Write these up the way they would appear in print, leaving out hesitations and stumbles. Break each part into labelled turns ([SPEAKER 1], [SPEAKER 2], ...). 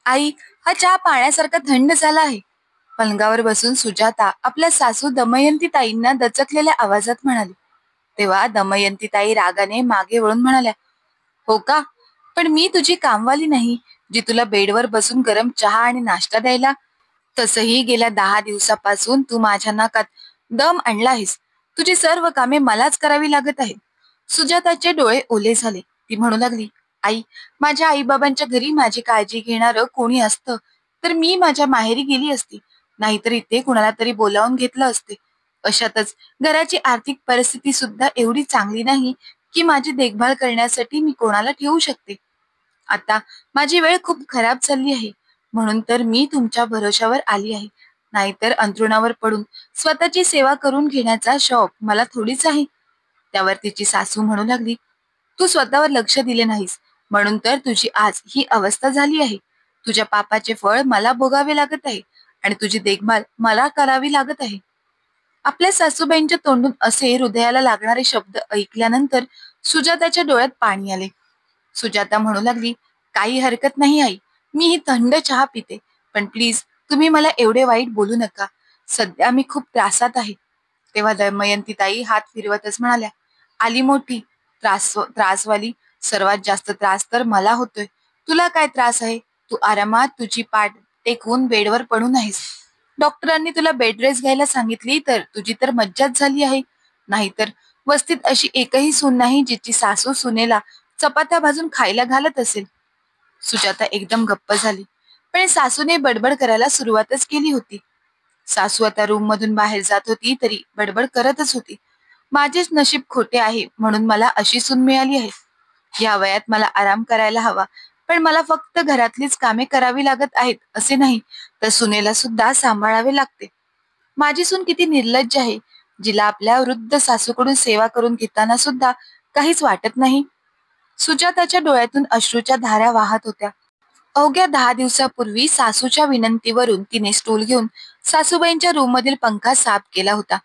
[SPEAKER 1] आई, हा चहा पाण्यासारखा थंड झाला आहे. पलंगावर बसून सुजाता आपल्या सासू दमयंती ताईंना दचकलेल्या आवाजात म्हणाली. तेव्हा दमयंती ताई रागाने मागे वळून म्हणाल्या, हो का? पण मी तुझी कामवाली नाही, जी तुला बेडवर बसून गरम चहा आणि नाश्ता द्यायला. तसही गेल्या 10 दिवसापासून तू माझ्या नाकात दम आणला आहेस. तुझी सर्व कामे मलाच करावी लागत आहेत. सुजाताचे डोळे ओले झाले. ती म्हणू लागली, आई, माझ्या आईबाबांच्या घरी माझी काळजी घेणारं कोणी असतं तर मी माझ्या माहेरी गेली असती, नाहीतर इथे कुणाला तरी बोलावून घेतलं असते. अशातच घराची आर्थिक परिस्थिती सुद्धा एवढी चांगली नाही की माझी देखभाल करण्यासाठी मी कोणाला ठेवू शकते. आता माझी वेळ खूप खराब चालली आहे, म्हणून तर मी तुमच्या भरोशावर आली आहे. नाहीतर अंथरुणावर पडून स्वतःची सेवा करून घेण्याचा शौक मला थोडीच आहे. त्यावर तिची सासू म्हणू लागली, तू स्वतःवर लक्ष दिले नाहीस, म्हणून तर तुझी आज ही अवस्था झाली आहे. तुझ्या पापाचे फळ मला भोगावे लागत आहे आणि तुझी देखभाल मला करावी लागत आहे. आपल्या सासूबाईंच्या तोंडून असे हृदयाला लागणारे शब्द ऐकल्यानंतर सुजाताच्या डोळ्यात पाणी आले. सुजाता म्हणू लागली, काही हरकत नाही आई, मी ही थंड चहा पिते. पण प्लीज तुम्ही मला एवढे वाईट बोलू नका. सध्या मी खूप त्रासात आहे. तेव्हा दमयंती ताई हात फिरवतच म्हणाल्या, आली मोठी त्रासवाली. सर्वात जास्त त्रास तर मला होतोय. तुला काय त्रास आहे? तू आरामात तुझी पाठ टेकवून बेडवर पडून आहेस. डॉक्टरांनी तुला बेड रेस्ट घ्यायला सांगितली तर तुझी तर मज्जाच झाली आहे. नाहीतर वस्तीत अशी एकही सून नाही जिची सासू सुनेला चपात्या भाजून खायला घालत असेल. सुजाता एकदम गप्प झाली. पण सासूने बडबड करायला सुरुवातच केली होती. सासू आता रूम मधून बाहेर जात होती तरी बडबड करतच होती. माझेच नशीब खोटे आहे म्हणून मला अशी सून मिळाली आहे. या वयात मला आराम करायला हवा, पण मला फक्त घरातलीच कामे करावी लागत आहेत असे नाही, तर सुनेला सुद्धा सांभाळावे लागते. माझी सून किती निर्लज्ज आहे, जिला आपल्या वृद्ध सासूकडून सेवा करून घेताना सुद्धा काहीच वाटत नाही. सुजाताच्या डोळ्यातून अश्रूच्या धारा वाहत होत्या. अवघ्या 10 दिवसापूर्वी सासूच्या विनंतीवरून तिने स्टूल घेऊन सासूबाईंच्या रूममधील पंखा साफ केला होता.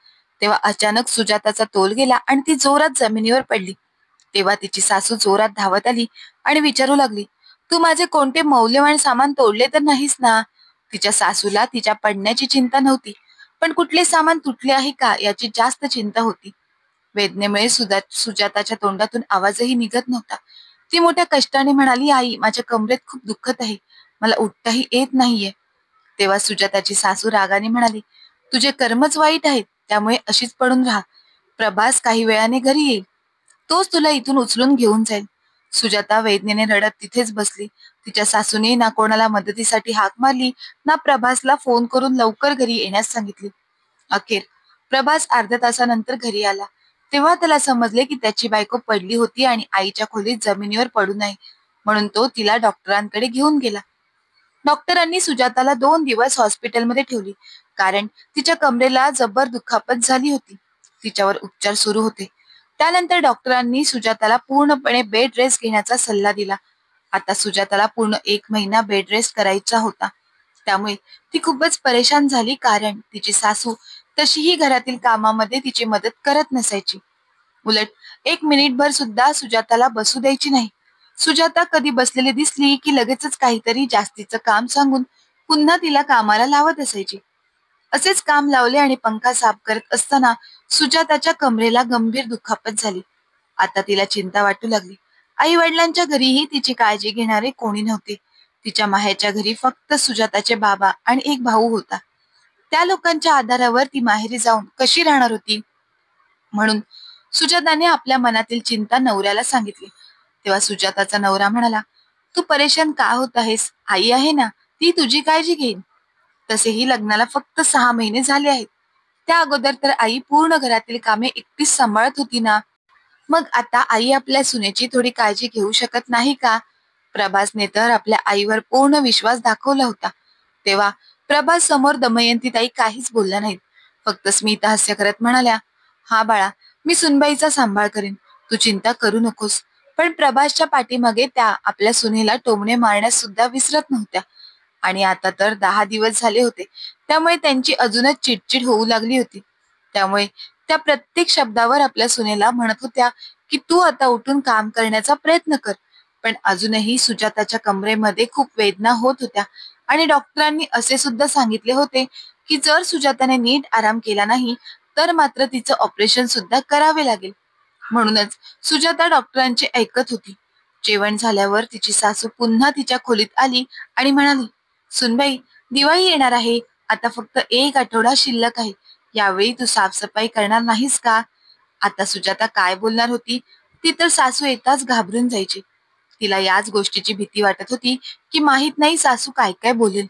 [SPEAKER 1] तेव्हा अचानक सुजाताचा तोल गेला आणि ती जोरात जमिनीवर पडली. तेव्हा तिची सासू जोरात धावत आली आणि विचारू लागली, तू माझे कोणते मौल्यवान सामान तोडले तर नाहीस ना? तिच्या सासूला तिच्या पडण्याची चिंता नव्हती, पण कुठले सामान तुटले आहे का याची जास्त चिंता होती. वेदनेमुळे सुजाताच्या तोंडातून आवाजही निघत नव्हता. ती मोठ्या कष्टाने म्हणाली, आई, माझ्या कमरेत खूप दुखत आहे, मला उठताही येत नाहीये. तेव्हा सुजाताची सासू रागाने म्हणाली, तुझे कर्मच वाईट आहेत, त्यामुळे अशीच पडून राहा. प्रभास काही वेळाने घरी येईल, तोच तुला इथून उचलून घेऊन जाईल. सुजाता वेदनेने रडत तिथेच बसली. तिच्या सासूने ना कोणाला मदतीसाठी हाक मारली, ना प्रभासला फोन करून लवकर घरी येण्यास सांगितले. अखेर प्रभास अर्ध्या तासानंतर घरी आला. तेव्हा त्याला समजले की त्याची बायको पडली होती आणि आईच्या खोलीत जमिनीवर पडू नये म्हणून तो तिला डॉक्टरांकडे घेऊन गेला. डॉक्टरांनी सुजाताला 2 दिवस हॉस्पिटलमध्ये ठेवली, कारण तिच्या कमरेला जबर दुखापत झाली होती. तिच्यावर उपचार सुरू होते. त्यानंतर डॉक्टरांनी सुजाताला पूर्णपणे बेड रेस्ट घेण्याचा सल्ला दिला. आता सुजाताला पूर्ण 1 महिना बेड रेस्ट करायचा होता. त्यामुळे ती खूपच परेशान झाली, कारण तिची सासू तशीही घरातील कामामध्ये तिची मदत करत नसायची. उलट 1 मिनिटभर सुद्धा सुजाताला बसू द्यायची नाही. सुजाता कधी बसलेली दिसली की लगेचच काहीतरी जास्तीचं काम सांगून पुन्हा तिला कामाला लावत असायची. असेच काम लावले आणि पंखा साफ करत असताना सुजाताच्या कमरेला गंभीर दुखापत झाली. आता तिला चिंता वाटू लागली. आई वडिलांच्या घरीही तिची काळजी घेणारे कोणी नव्हते. तिच्या माहेरच्या घरी फक्त सुजाताचे बाबा आणि एक भाऊ होता. त्या लोकांच्या आधारावर ती माहेरी जाऊन कशी राहणार होती? म्हणून सुजाताने आपल्या मनातील चिंता नवऱ्याला सांगितली. तेव्हा सुजाताचा नवरा म्हणाला, तू परेशान का होत आहेस? आई आहे ना, ती तुझी काळजी घेईन. तसेही लग्नाला फक्त 6 महिने झाले आहेत. त्या अगोदर तर आई पूर्ण घरातील कामे एकटीच सांभाळत होती ना. मग आता आई आपल्या सुनेची थोडी काळजी घेऊ शकत नाही का? प्रभासने तर आपल्या आईवर पूर्ण विश्वास दाखवला होता. तेव्हा प्रभास समोर दमयंतीताई काहीच बोलल्या नाहीत. फक्त स्मित हास्य करत म्हणाल्या, हा बाळा, मी सुनबाईचा सांभाळ करीन, तू चिंता करू नकोस. पण प्रभासच्या पाठीमागे त्या आपल्या सुनेला टोमणे मारण्यास सुद्धा विसरत नव्हत्या. आणि आता तर 10 दिवस झाले होते, त्यामुळे त्यांची अजूनच चिडचिड होऊ लागली होती. त्यामुळे त्या प्रत्येक शब्दावर आपल्या सुनेला म्हणत होत्या की तू आता उठून काम करण्याचा प्रयत्न कर. पण अजूनही सुजाताच्या कमरेमध्ये खूप वेदना होत होत्या आणि डॉक्टरांनी असे सुद्धा सांगितले होते की जर सुजाताने नीट आराम केला नाही तर मात्र तिचं ऑपरेशन सुद्धा करावे लागेल. म्हणूनच सुजाता डॉक्टरांचे ऐकत होती. जेवण झाल्यावर तिची सासू पुन्हा तिच्या खोलीत आली आणि म्हणाली, "सुनबाई, दिवाळी येणार आहे. आता फक्त 1 आठवडा शिल्लक आहे. यावेळी तू साफसफाई करणार नाहीस का?" आता सुजाता काय बोलणार होती, ती तर सासू येताच घाबरून जायची. तिला याच गोष्टीची भीती वाटत होती की माहित नाही सासू काय काय बोलेल.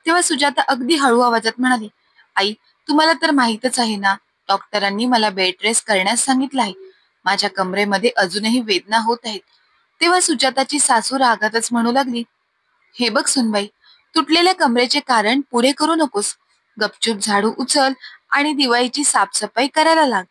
[SPEAKER 1] तेव्हा सुजाता अगदी हळू आवाजात म्हणाली, "आई, तुम्हाला तर माहीतच आहे ना, डॉक्टरांनी मला बेड रेस्ट करण्यास सांगितलं आहे. माझ्या कमरेमध्ये अजूनही वेदना होत आहेत." तेव्हा सुजाताची सासू रागातच म्हणू लागली, "हे बघ सुनबाई, तुटलेल्या कमरेचे कारण पुढे करू नकोस. गपचूप झाडू उचल आणि दिवाळीची साफसफाई करायला लाग.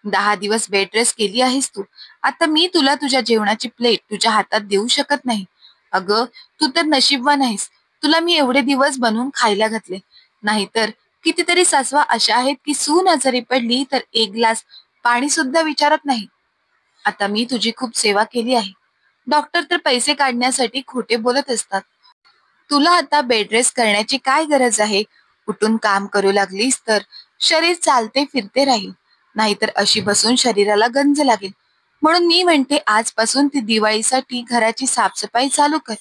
[SPEAKER 1] 10 दिवस बेड रेस्ट केली आहेस तू. आता मी तुला तुझ्या जेवणाची प्लेट तुझ्या हातात देऊ शकत नाही. अगं, तू तर नशीबवान आहेस. तुला मी एवढे दिवस बनवून खायला घातले. नाहीतर कितीतरी सासवा अशा आहेत की सून आजारी पडली तर एक ग्लास पाणी सुद्धा विचारत नाही. आता मी तुझी खूप सेवा केली आहे. डॉक्टर तर पैसे काढण्यासाठी खोटे बोलत असतात. तुला आता बेड रेस्ट करण्याची काय गरज आहे? उठून काम करू लागलीस तर शरीर चालते फिरते राहील. नाहीतर अशी बसून शरीराला गंज लागेल. म्हणून मी म्हणते आजपासून ती दिवाळीसाठी घराची साफसफाई चालू कर."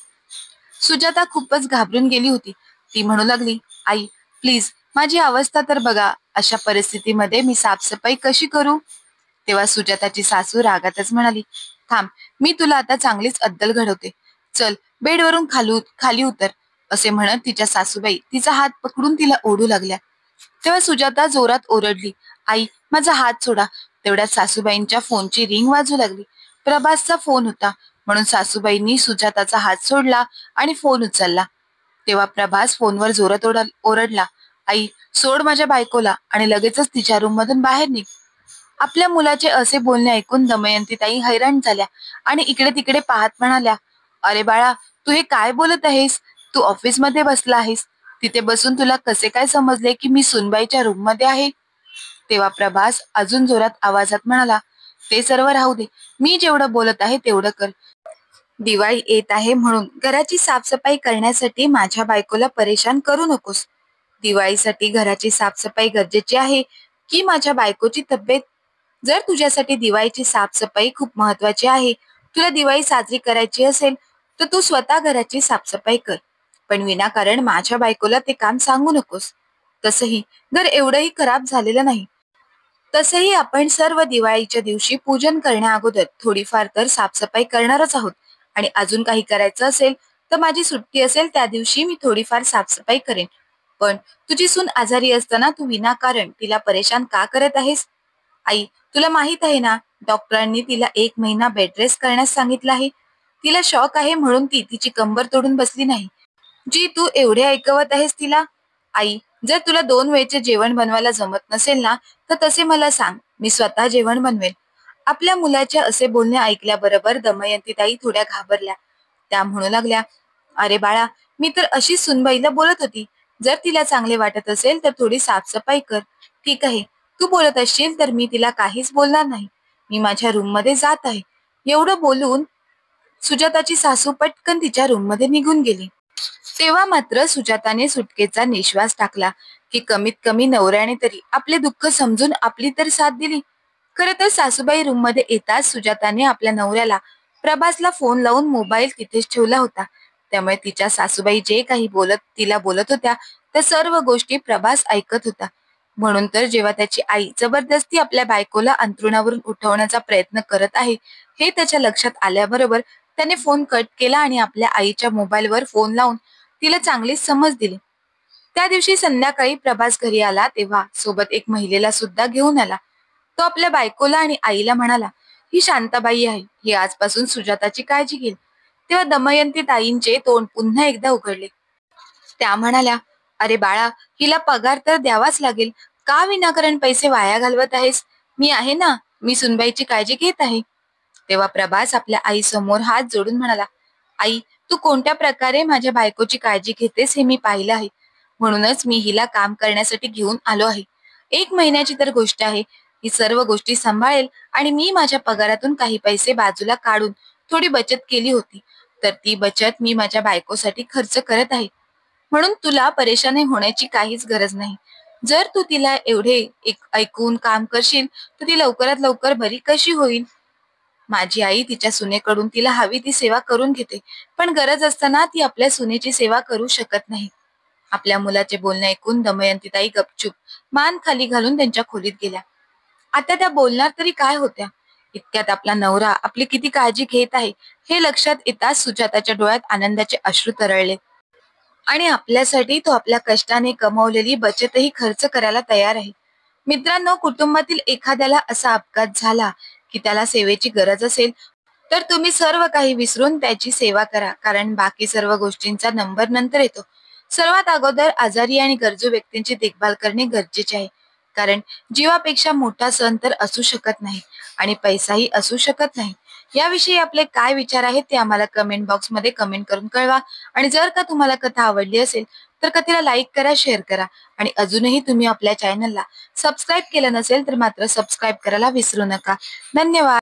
[SPEAKER 1] सुजाता खूपच घाबरून गेली होती. ती म्हणू लागली, "आई, प्लीज माझी अवस्था तर बघा. अशा परिस्थितीमध्ये मी साफसफाई कशी करू?" तेव्हा सुजाताची सासू रागातच म्हणाली, "थांब, मी तुला आता चांगलीच अद्दल घडवते. चल, बेडवरून खाली उतर." असे म्हणत तिच्या सासूबाई तिचा हात पकडून तिला ओढू लागल्या. तेव्हा सुजाता जोरात ओरडली, "आई, माझा हात सोडा." तेवढ्यात सासूबाईंच्या फोनची रिंग वाजू लागली. प्रभासचा फोन होता. म्हणून सासूबाईंनी सुजाताचा हात सोडला आणि फोन उचलला. तेव्हा प्रभास फोनवर जोरात ओरडला, "आई, सोड माझ्या बायकोला आणि लगेचच तिच्या रूम मधून बाहेर निघ." आपल्या मुलाचे असे बोलणे ऐकून दमयंतीताई हैराण झाल्या आणि इकडे तिकडे पाहत म्हणाल्या, "अरे बाळा, तू हे काय बोलत आहेस? तू ऑफिसमध्ये बसला आहेस. तिथे बसून तुला कसे काय समजले की मी सुनबाईच्या रूम मध्ये आहे?" तेव्हा प्रभास अजून जोरात आवाजात म्हणाला, "ते सर्व राहू दे. मी जेवढं बोलत आहे तेवढं कर. दिवाळी येत आहे म्हणून घराची साफसफाई करण्यासाठी माझ्या बायकोला परेशान करू नकोस. दिवाळीसाठी घराची साफसफाई गरजेची आहे की माझ्या बायकोची तब्येत? जर तुझ्यासाठी दिवाळीची साफसफाई खूप महत्वाची आहे, तुला दिवाळी साजरी करायची असेल, तर तू स्वतः घराची साफसफाई कर. पण विनाकारण माझ्या बायकोला ते काम सांगू नकोस. तसंही घर एवढंही खराब झालेलं नाही. तसंही आपण सर्व दिवाळीच्या दिवशी पूजन करण्या अगोदर थोडीफार तर साफसफाई करणारच आहोत आणि अजून काही करायचं असेल तर माझी सुट्टी असेल त्या दिवशी मी थोडीफार साफसफाई करेन. पण तुझी सून आजारी असताना तू विनाकारण तिला परेशान का करत आहेस? आई, तुला माहित आहे ना, डॉक्टरांनी तिला 1 महिना बेड रेस्ट करण्यास सांगितलं आहे. तिला शॉक आहे म्हणून ती तिची कंबर तोडून बसली नाही. जी तू एवढे ऐकवत आहेस तिला? आई, जर तुला 2 वेळचे जेवण बनवायला जमत नसेल ना, तर तसे मला सांग. मी स्वतः जेवण बनवेल." आपल्या मुलाचे असे बोलणे ऐकल्याबरोबर दमयंतीताई थोड्या घाबरल्या. त्या म्हणू लागल्या, "अरे बाळा, मी तर अशीच सुनबाईला बोलत होती. जर तिला चांगले वाटत असेल तर थोडी साफसफाई कर. ठीक आहे, तू बोलत असशील तर मी तिला काहीच बोलणार नाही. मी माझ्या रूममध्ये जात आहे." एवढं बोलून सुजाताची सासू पटकन तिच्या रूममध्ये निघून गेली. तेव्हा मात्र सुजाताने सुटकेचा निश्वास टाकला की कमीत कमी नवऱ्याने तरी आपले दुःख समजून आपली तर साथ दिली. खरं तर सासूबाई रूममध्ये येताच सुजाताने आपल्या नवऱ्याला प्रभासला फोन लावून मोबाईल तिथेच ठेवला होता. त्यामुळे तिच्या सासूबाई जे काही तिला बोलत होत्या त्या सर्व गोष्टी प्रभास ऐकत होता. म्हणून तर जेव्हा त्याची आई जबरदस्ती आपल्या बायकोला अंथरुणावरून उठवण्याचा प्रयत्न करत आहे हे त्याच्या लक्षात आल्याबरोबर त्याने फोन कट केला आणि आपल्या आईच्या मोबाईलवर फोन लावून तिला चांगलीच समज दिली. त्या दिवशी संध्याकाळी प्रभास घरी आला तेव्हा सोबत एक महिलेला सुद्धा घेऊन आला. तो आपल्या बायकोला आणि आईला म्हणाला, "ही शांताबाई आहे. ही आजपासून सुजाताची काळजी घेईल." तेव्हा दमयंती ताईंचे तोंड पुन्हा एकदा उघडले. त्या म्हणाल्या, "अरे बाळा, हिला पगार तर द्यावाच लागेल. का विनाकारण पैसे वाया घालवत आहेस? मी आहे ना, मी सुनबाईची काळजी घेत आहे." तेव्हा प्रभास आपल्या आईसमोर हात जोडून म्हणाला, "आई, तू कोणत्या प्रकारे माझ्या बायकोची काळजी घेतेस हे मी पाहिलं आहे. म्हणूनच मी हिला काम करण्यासाठी घेऊन आलो आहे. 1 महिन्याची तर गोष्ट आहे. ही सर्व गोष्टी सांभाळेल आणि मी माझ्या पगारातून काही पैसे बाजूला काढून थोडी बचत केली होती, तर ती बचत मी माझ्या बायकोसाठी खर्च करत आहे. म्हणून तुला परेशानी होण्याची काहीच गरज नाही. जर तू तिला एवढे ऐकून काम करशील, तर ती लवकरात लवकर बरी कशी होईल? माझी आई तिच्या सुनेकडून तिला हवी ती सेवा करून घेते, पण गरज असताना ती आपल्या सुनेची सेवा करू शकत नाही. आपल्या मुलाचे बोलणे ऐकून दमयंतीताई गपचूप मान खाली घालून त्यांच्या खोलीत गेल्या. आता त्या बोलणार तरी काय होत्या? इतक्यात आपला नवरा आपली किती काळजी घेत आहे हे लक्षात येताच सुजाताच्या डोळ्यात आनंदाचे अश्रू तरळले. आणि आपल्यासाठी तो आपल्या कष्टाने कमवलेली बचतही खर्च करायला तयार आहे. मित्रांनो, कुटुंबातील एखाद्याला असा अपघात झाला की त्याला सेवेची गरज असेल, तर तुम्ही सर्व काही विसरून त्याची सेवा करा, कारण बाकी सर्व गोष्टींचा नंबर नंतर येतो. सर्वात अगोदर आजारी आणि गरजू व्यक्तींची देखभाल करणे गरजेचे आहे, कारण जीवापेक्षा मोठा सण तर असू शकत नाही आणि पैसाही असू शकत नाही. याविषयी आपले काय विचार आहेत ते आम्हाला कमेंट बॉक्समध्ये कमेंट करून कळवा. आणि जर का तुम्हाला कथा आवडली असेल तर कथेला लाईक करा, शेअर करा आणि अजूनही तुम्ही आपल्या चॅनलला सबस्क्राईब केलं नसेल तर मात्र सबस्क्राईब करायला विसरू नका. धन्यवाद.